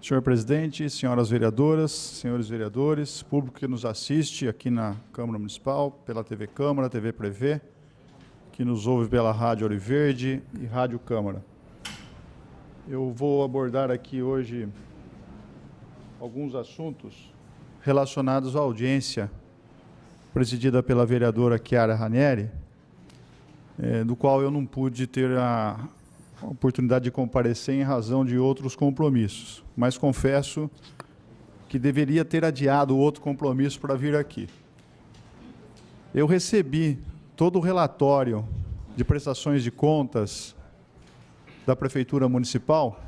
Senhor presidente, senhoras vereadoras, senhores vereadores, público que nos assiste aqui na Câmara Municipal, pela TV Câmara, TV Prevê, que nos ouve pela Rádio Ouro Verde e Rádio Câmara. Eu vou abordar aqui hoje alguns assuntos relacionados à audiência presidida pela vereadora Chiara Ranieri, do qual eu não pude ter a oportunidade de comparecer em razão de outros compromissos, mas confesso que deveria ter adiado outro compromisso para vir aqui. Eu recebi todo o relatório de prestações de contas da Prefeitura Municipal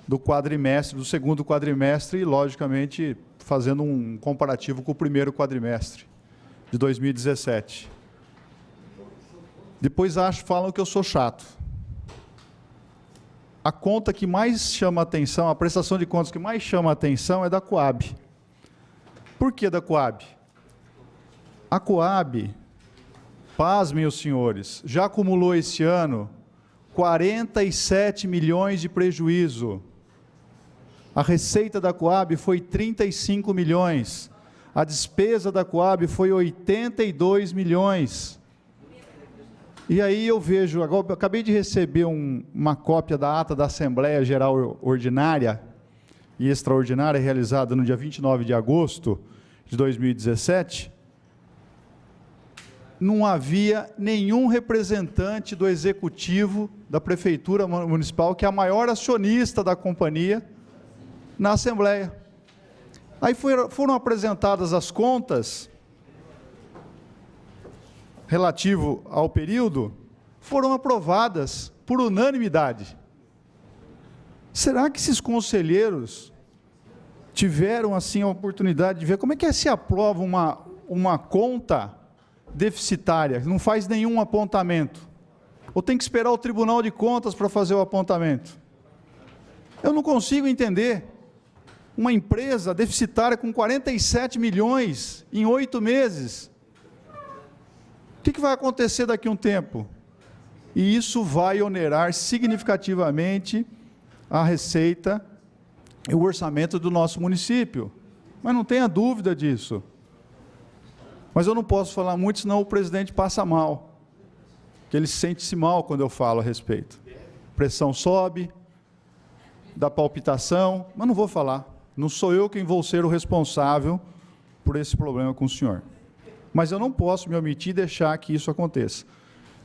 do quadrimestre, do segundo quadrimestre e, logicamente, fazendo um comparativo com o primeiro quadrimestre de 2017. Depois falam que eu sou chato. A conta que mais chama atenção, a prestação de contas que mais chama atenção é da Coab. Por que da Coab? A Coab, pasmem os senhores, já acumulou esse ano 47 milhões de prejuízo. A receita da Coab foi 35 milhões. A despesa da Coab foi 82 milhões. E aí eu vejo, agora eu acabei de receber uma cópia da ata da Assembleia Geral Ordinária e Extraordinária, realizada no dia 29 de agosto de 2017, não havia nenhum representante do Executivo da Prefeitura Municipal, que é a maior acionista da companhia, na Assembleia. Aí foram apresentadas as contas relativo ao período, foram aprovadas por unanimidade. Será que esses conselheiros tiveram, assim, a oportunidade de ver como é que se aprova uma conta deficitária, não faz nenhum apontamento? Ou tem que esperar o Tribunal de Contas para fazer o apontamento? Eu não consigo entender uma empresa deficitária com 47 milhões em 8 meses. O que vai acontecer daqui a um tempo? E isso vai onerar significativamente a receita e o orçamento do nosso município. Mas não tenha dúvida disso. Mas eu não posso falar muito, senão o presidente passa mal. Porque ele sente-se mal quando eu falo a respeito. Pressão sobe, dá palpitação, mas não vou falar. Não sou eu quem vou ser o responsável por esse problema com o senhor. Mas eu não posso me omitir e deixar que isso aconteça.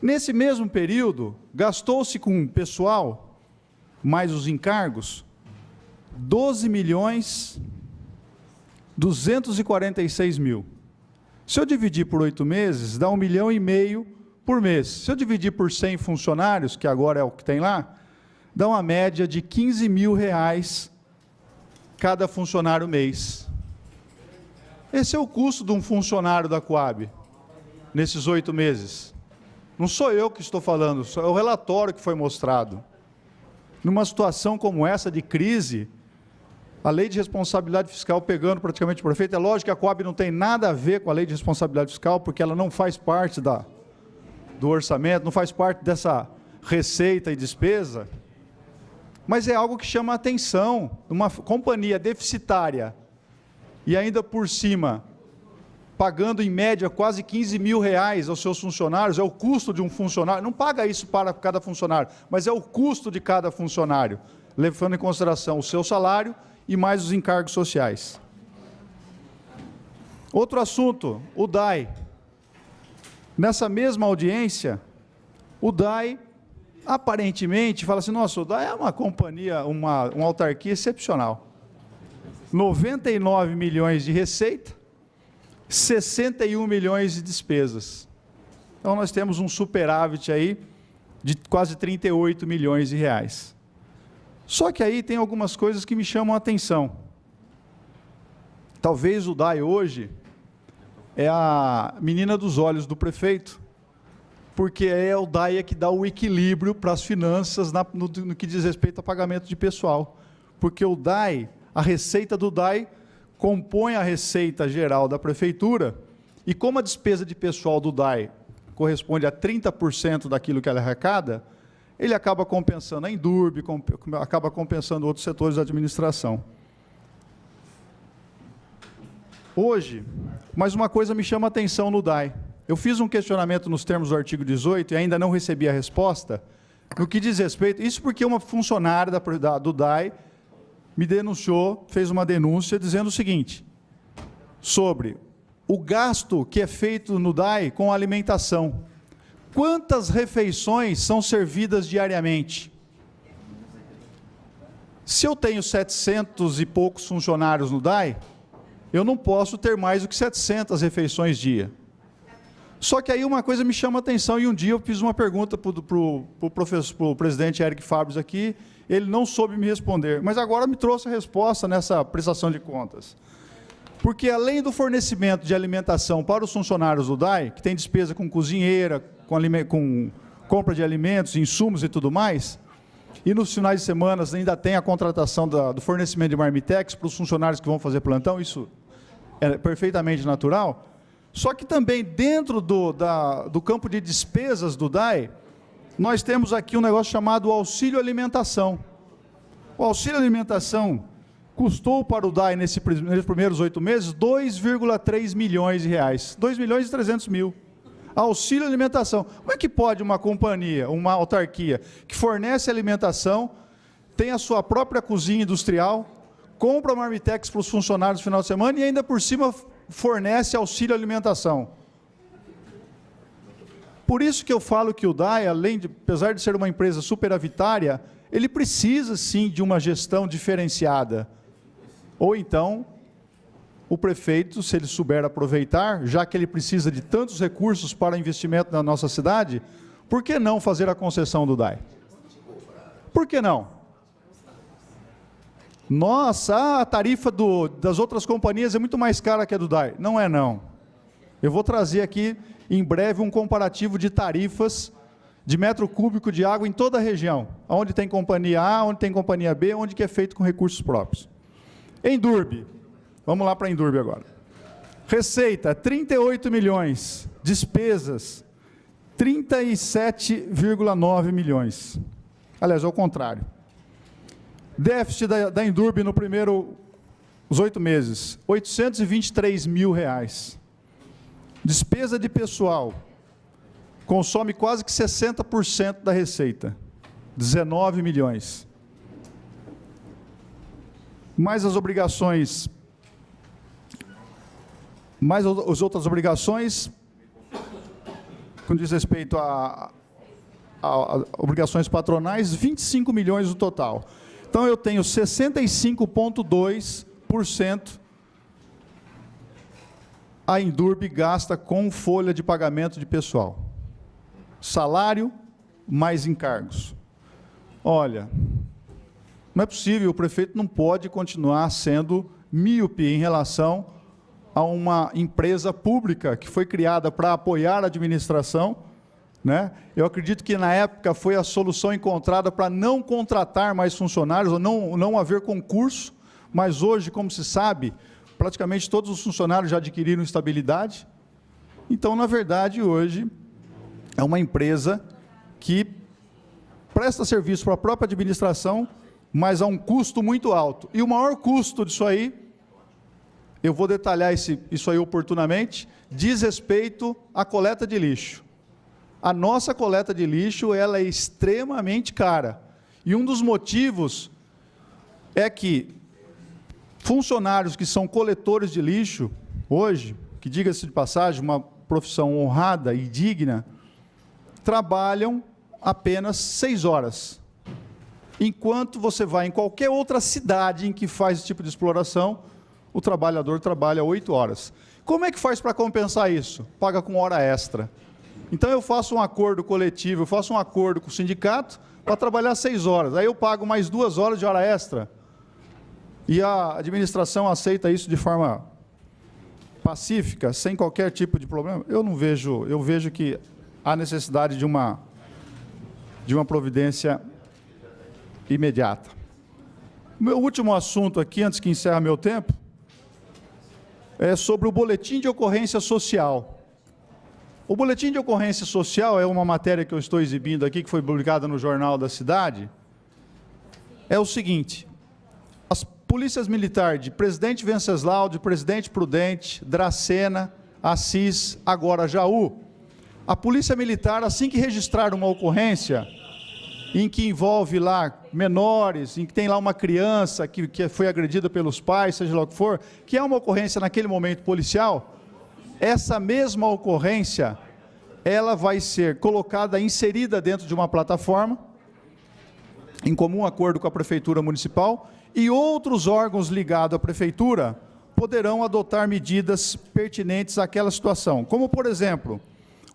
Nesse mesmo período, gastou-se com pessoal, mais os encargos, 12 milhões 246 mil. Se eu dividir por 8 meses, dá 1,5 milhão por mês. Se eu dividir por 100 funcionários, que agora é o que tem lá, dá uma média de R$15 mil cada funcionário mês. Esse é o custo de um funcionário da Coab, nesses 8 meses. Não sou eu que estou falando, é o relatório que foi mostrado. Numa situação como essa de crise, a lei de responsabilidade fiscal pegando praticamente o prefeito, é lógico que a Coab não tem nada a ver com a lei de responsabilidade fiscal, porque ela não faz parte do orçamento, não faz parte dessa receita e despesa, mas é algo que chama a atenção. Uma companhia deficitária, e ainda por cima, pagando em média quase R$15 mil aos seus funcionários, é o custo de um funcionário, não paga isso para cada funcionário, mas é o custo de cada funcionário, levando em consideração o seu salário e mais os encargos sociais. Outro assunto, o DAI. Nessa mesma audiência, o DAI, aparentemente, fala assim, nossa, o DAI é uma companhia, uma autarquia excepcional. 99 milhões de receita, 61 milhões de despesas. Então, nós temos um superávit aí de quase 38 milhões de reais. Só que aí tem algumas coisas que me chamam a atenção. Talvez o DAI hoje é a menina dos olhos do prefeito, porque é o DAI que dá o equilíbrio para as finanças no que diz respeito a pagamento de pessoal. Porque o DAI, a receita do DAI compõe a receita geral da prefeitura, e como a despesa de pessoal do DAI corresponde a 30% daquilo que ela arrecada, ele acaba compensando a Indurb, acaba compensando outros setores da administração. Hoje, mais uma coisa me chama a atenção no DAI. Eu fiz um questionamento nos termos do artigo 18 e ainda não recebi a resposta, no que diz respeito, isso porque uma funcionária do DAI me denunciou, fez uma denúncia dizendo o seguinte, sobre o gasto que é feito no DAI com alimentação. Quantas refeições são servidas diariamente? Se eu tenho 700 e poucos funcionários no DAI, eu não posso ter mais do que 700 refeições dia. Só que aí uma coisa me chama a atenção, e um dia eu fiz uma pergunta para o presidente Eric Fabres aqui, ele não soube me responder, mas agora me trouxe a resposta nessa prestação de contas. Porque além do fornecimento de alimentação para os funcionários do DAI, que tem despesa com cozinheira, com compra de alimentos, insumos e tudo mais, e nos finais de semana ainda tem a contratação do fornecimento de marmitex para os funcionários que vão fazer plantão, isso é perfeitamente natural. Só que também dentro do campo de despesas do DAI, nós temos aqui um negócio chamado auxílio alimentação. O auxílio alimentação custou para o DAI, nesses primeiros 8 meses, 2,3 milhões de reais. 2 milhões e 300 mil. Auxílio alimentação. Como é que pode uma companhia, uma autarquia, que fornece alimentação, tem a sua própria cozinha industrial, compra marmitex para os funcionários no final de semana e ainda por cima fornece auxílio alimentação? Por isso que eu falo que o DAI, apesar de ser uma empresa superavitária, ele precisa sim de uma gestão diferenciada. Ou então, o prefeito, se ele souber aproveitar, já que ele precisa de tantos recursos para investimento na nossa cidade, por que não fazer a concessão do DAI? Por que não? Nossa, a tarifa das outras companhias é muito mais cara que a do DAI. Não é não. Eu vou trazer aqui, em breve, um comparativo de tarifas de metro cúbico de água em toda a região. Onde tem companhia A, onde tem companhia B, onde que é feito com recursos próprios. Indurb. Vamos lá para a Indurb agora. Receita, 38 milhões. Despesas, 37,9 milhões. Aliás, ao contrário. Déficit da Indurb no os 8 meses, 823 mil reais. Despesa de pessoal, consome quase que 60% da receita, 19 milhões. Mais as obrigações, mais as outras obrigações, com diz respeito a obrigações patronais, 25 milhões no total. Então, eu tenho 65,2% a Indurb gasta com folha de pagamento de pessoal. Salário mais encargos. Olha, não é possível, o prefeito não pode continuar sendo míope em relação a uma empresa pública que foi criada para apoiar a administração, né? Eu acredito que na época foi a solução encontrada para não contratar mais funcionários, ou não haver concurso, mas hoje, como se sabe, praticamente todos os funcionários já adquiriram estabilidade. Então, na verdade, hoje, é uma empresa que presta serviço para a própria administração, mas a um custo muito alto. E o maior custo disso aí, eu vou detalhar isso aí oportunamente, diz respeito à coleta de lixo. A nossa coleta de lixo, ela é extremamente cara. E um dos motivos é que funcionários que são coletores de lixo, hoje, que diga-se de passagem, uma profissão honrada e digna, trabalham apenas 6 horas. Enquanto você vai em qualquer outra cidade em que faz esse tipo de exploração, o trabalhador trabalha 8 horas. Como é que faz para compensar isso? Paga com hora extra. Então, eu faço um acordo coletivo, eu faço um acordo com o sindicato para trabalhar 6 horas. Aí eu pago mais 2 horas de hora extra. E a administração aceita isso de forma pacífica, sem qualquer tipo de problema? Eu não vejo, eu vejo que há necessidade de uma providência imediata. Meu último assunto aqui, antes que encerre meu tempo, é sobre o boletim de ocorrência social. O boletim de ocorrência social é uma matéria que eu estou exibindo aqui, que foi publicada no Jornal da Cidade. É o seguinte: as polícias militares de Presidente Venceslau, de Presidente Prudente, Dracena, Assis, agora Jaú, a polícia militar, assim que registrar uma ocorrência em que envolve lá menores, em que tem lá uma criança que foi agredida pelos pais, seja lá o que for, que é uma ocorrência naquele momento policial, essa mesma ocorrência, ela vai ser colocada, inserida dentro de uma plataforma, em comum acordo com a Prefeitura Municipal, e outros órgãos ligados à Prefeitura poderão adotar medidas pertinentes àquela situação, como, por exemplo,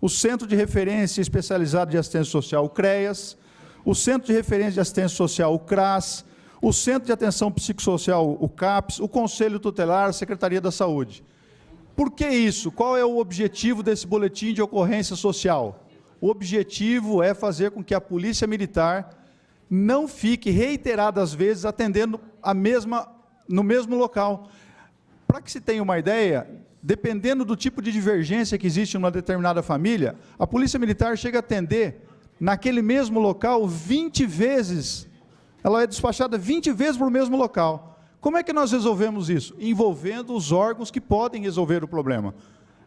o Centro de Referência Especializado de Assistência Social, o CREAS, o Centro de Referência de Assistência Social, o CRAS, o Centro de Atenção Psicossocial, o CAPS, o Conselho Tutelar, a Secretaria da Saúde. Por que isso? Qual é o objetivo desse boletim de ocorrência social? O objetivo é fazer com que a Polícia Militar não fique reiteradas vezes atendendo no mesmo local. Para que se tenha uma ideia, dependendo do tipo de divergência que existe em uma determinada família, a Polícia Militar chega a atender naquele mesmo local 20 vezes, ela é despachada 20 vezes para o mesmo local. Como é que nós resolvemos isso? Envolvendo os órgãos que podem resolver o problema.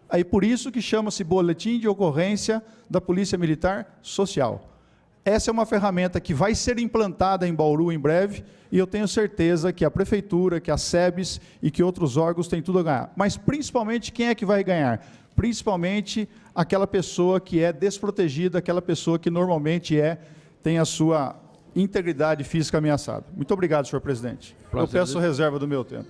Aí por isso que chama-se boletim de ocorrência da Polícia Militar Social. Essa é uma ferramenta que vai ser implantada em Bauru em breve, e eu tenho certeza que a Prefeitura, que a SEBS e que outros órgãos têm tudo a ganhar. Mas principalmente quem é que vai ganhar? Principalmente aquela pessoa que é desprotegida, aquela pessoa que normalmente tem a sua integridade física ameaçada. Muito obrigado, senhor presidente. Eu peço reserva do meu tempo.